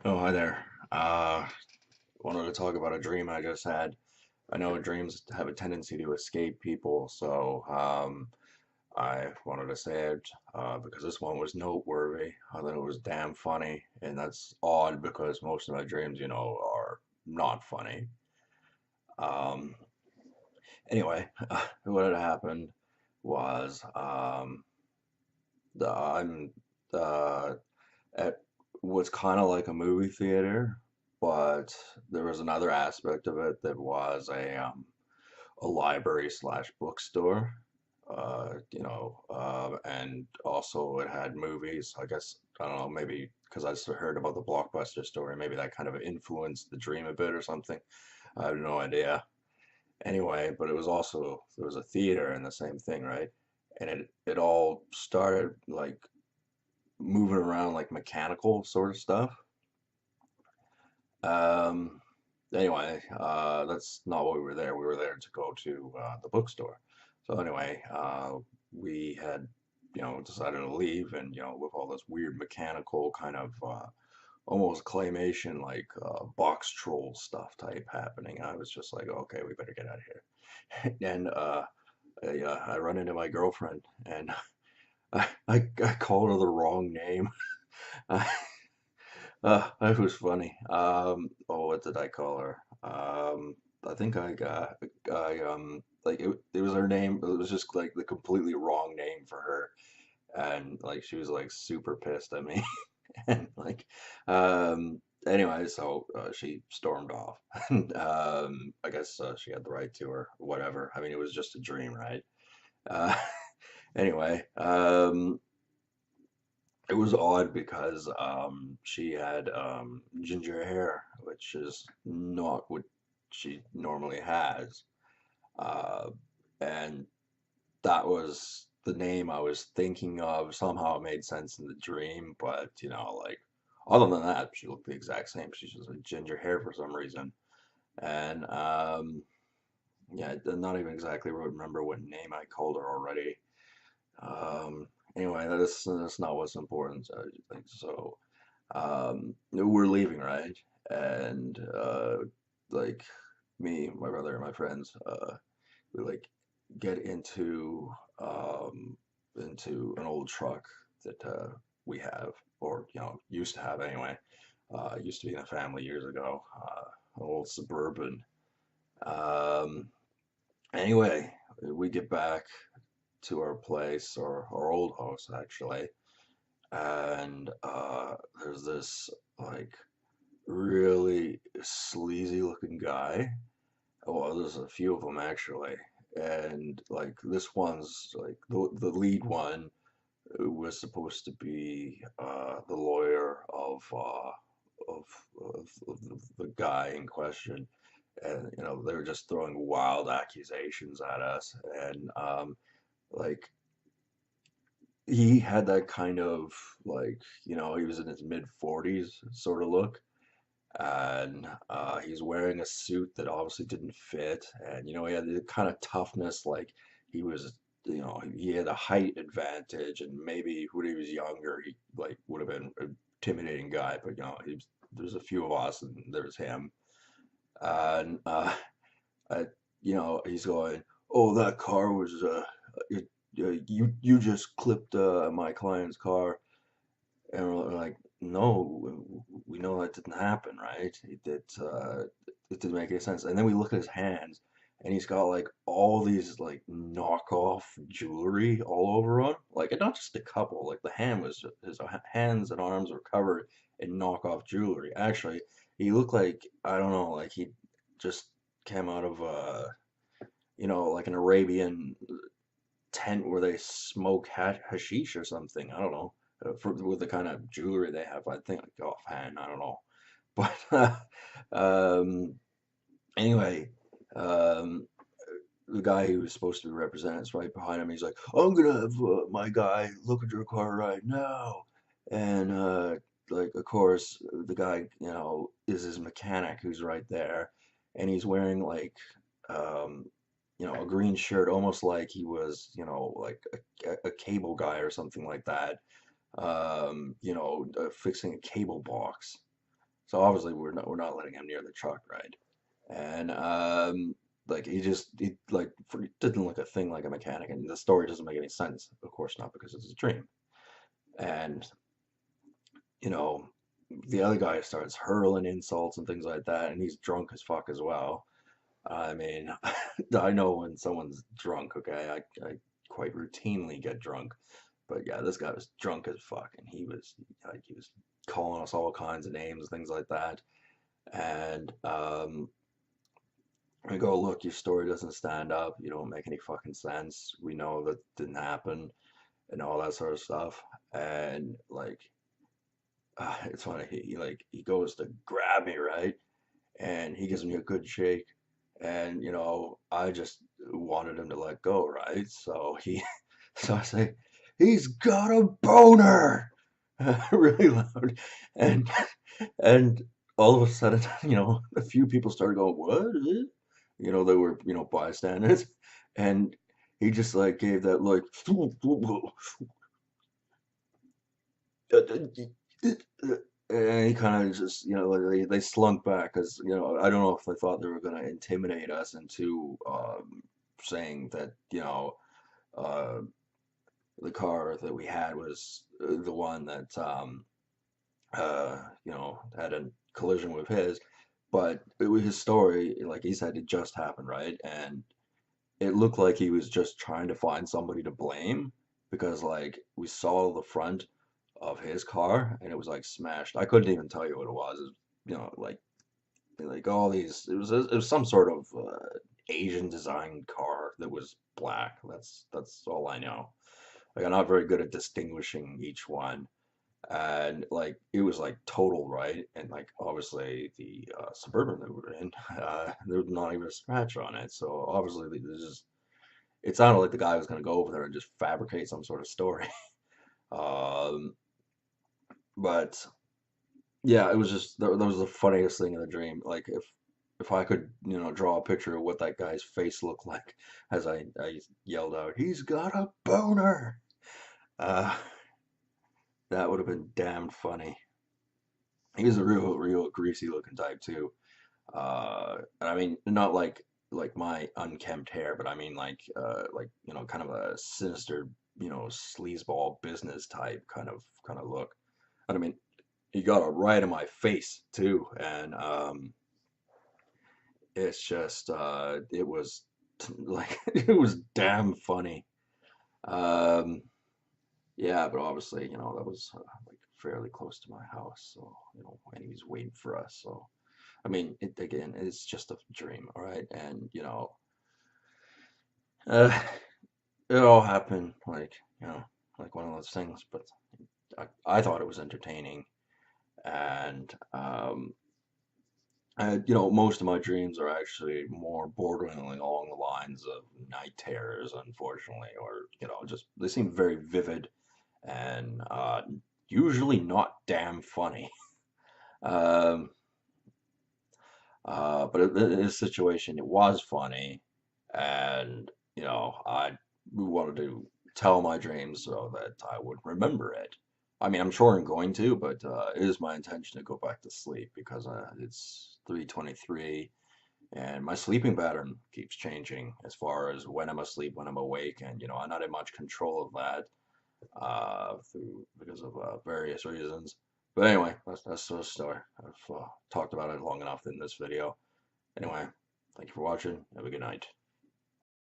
Oh, hi there. Wanted to talk about a dream I just had. I know dreams have a tendency to escape people, so I wanted to say it because this one was noteworthy. I thought it was damn funny, and that's odd because most of my dreams, are not funny. Um, anyway, what had happened was I'm at was kind of like a movie theater, but there was another aspect of it that was a library slash bookstore. And also it had movies. I guess I don't know, maybe because heard about the Blockbuster story, maybe that kind of influenced the dream a bit or something. I have no idea. Anyway, but it was also there was a theater and the same thing, right? And it all started like moving around like mechanical sort of stuff. Um, anyway, that's not why we were there. We were there to go to the bookstore. So anyway, we had, decided to leave, and with all this weird mechanical kind of almost claymation like box troll stuff type happening, I was just like, okay, we better get out of here. And I run into my girlfriend, and I called her the wrong name. That was funny. What did I call her? I think like it was her name. It was just like the completely wrong name for her, and like she was like super pissed at me, and like, anyway, so she stormed off, and I guess she had the right to her, whatever. I mean, it was just a dream, right? Uh, anyway, it was odd because she had ginger hair, which is not what she normally has. Uh, and that was the name I was thinking of. Somehow it made sense in the dream, but like other than that, she looked the exact same. She just had ginger hair for some reason. And yeah, I'm not even exactly remember what name I called her already. Um, anyway, that's not what's important. I think so. We're leaving, right? And like me, my brother, and my friends, we like get into an old truck that we have, or used to have anyway. Used to be in a family years ago. An old Suburban. Um, anyway, we get back to our place, or our old house actually, and there's this like really sleazy looking guy. Well, there's a few of them actually, and like this one's like the lead one was supposed to be the lawyer of, of the guy in question, and they were just throwing wild accusations at us, and like he had that kind of like he was in his mid 40s sort of look, and he's wearing a suit that obviously didn't fit, and he had the kind of toughness, like he was, he had a height advantage, and maybe when he was younger he like would have been an intimidating guy, but there's a few of us and there's him, and I, he's going, oh, that car was it, you just clipped my client's car, and we're like, no, we know that didn't happen, right? It didn't make any sense. And then we look at his hands, and he's got like all these like knockoff jewelry all over him. Like, and not just a couple. Like the hand was his hands and arms were covered in knockoff jewelry. Actually, he looked like I don't know, like he just came out of like an Arabian tent where they smoke hashish or something. I don't know. With the kind of jewelry they have, I think like offhand, I don't know. But um, anyway, um, the guy who was supposed to be representing us right behind him. He's like, "I'm gonna have my guy look at your car right now," and like, of course, the guy, is his mechanic who's right there, and he's wearing like, um, a green shirt, almost like he was, like a cable guy or something like that. Fixing a cable box. So obviously we're not letting him near the truck, right? And like he like didn't look a thing like a mechanic, and the story doesn't make any sense. Of course not, because it's a dream. And you know, the other guy starts hurling insults and things like that, and he's drunk as fuck as well. I mean, I know when someone's drunk, okay? I quite routinely get drunk. But yeah, this guy was drunk as fuck, and he was calling us all kinds of names, things like that. And I go, look, your story doesn't stand up. You don't make any fucking sense. We know that didn't happen, and all that sort of stuff. And like, it's funny. He goes to grab me, right? And he gives me a good shake. And I just wanted him to let go, right? So so I say, he's got a boner, really loud, and and all of a sudden, a few people started going, what? They were, bystanders, and he just like gave that like, and he kind of just, like, they slunk back because, I don't know if they thought they were going to intimidate us into saying that, uh, the car that we had was the one that, had a collision with his. But it was his story, like he said, it just happened, right? And it looked like he was just trying to find somebody to blame because, like, we saw the front of his car and it was like smashed. I couldn't even tell you what it was. It was, like all these. It was some sort of Asian designed car that was black. That's all I know. Like I'm not very good at distinguishing each one. And like it was like total, right? And like obviously the Suburban that we were in, there was not even a scratch on it. So obviously there's just it sounded like the guy was gonna go over there and just fabricate some sort of story. Um, but yeah, it was just that was the funniest thing in the dream. Like if I could, draw a picture of what that guy's face looked like as I yelled out, "He's got a boner!" Uh, that would have been damn funny. He was a real greasy looking type too. And I mean, not like my unkempt hair, but I mean like kind of a sinister, sleazeball business type kind of look. And I mean, he got it right in my face too, and it's just it was like it was damn funny. Um, yeah, but obviously, that was like fairly close to my house, so and he was waiting for us. So I mean, again, it's just a dream, all right, and uh, it all happened like one of those things. But I thought it was entertaining, and most of my dreams are actually more bordering along the lines of night terrors, unfortunately, or just they seem very vivid and usually not damn funny. Um, but in this situation, it was funny, and I wanted to tell my dreams so that I would remember it. I mean, I'm sure I'm going to, but it is my intention to go back to sleep because it's 3:23 and my sleeping pattern keeps changing as far as when I'm asleep, when I'm awake, and I'm not in much control of that because of various reasons. But anyway, that's the story. I've talked about it long enough in this video. Anyway, thank you for watching. Have a good night.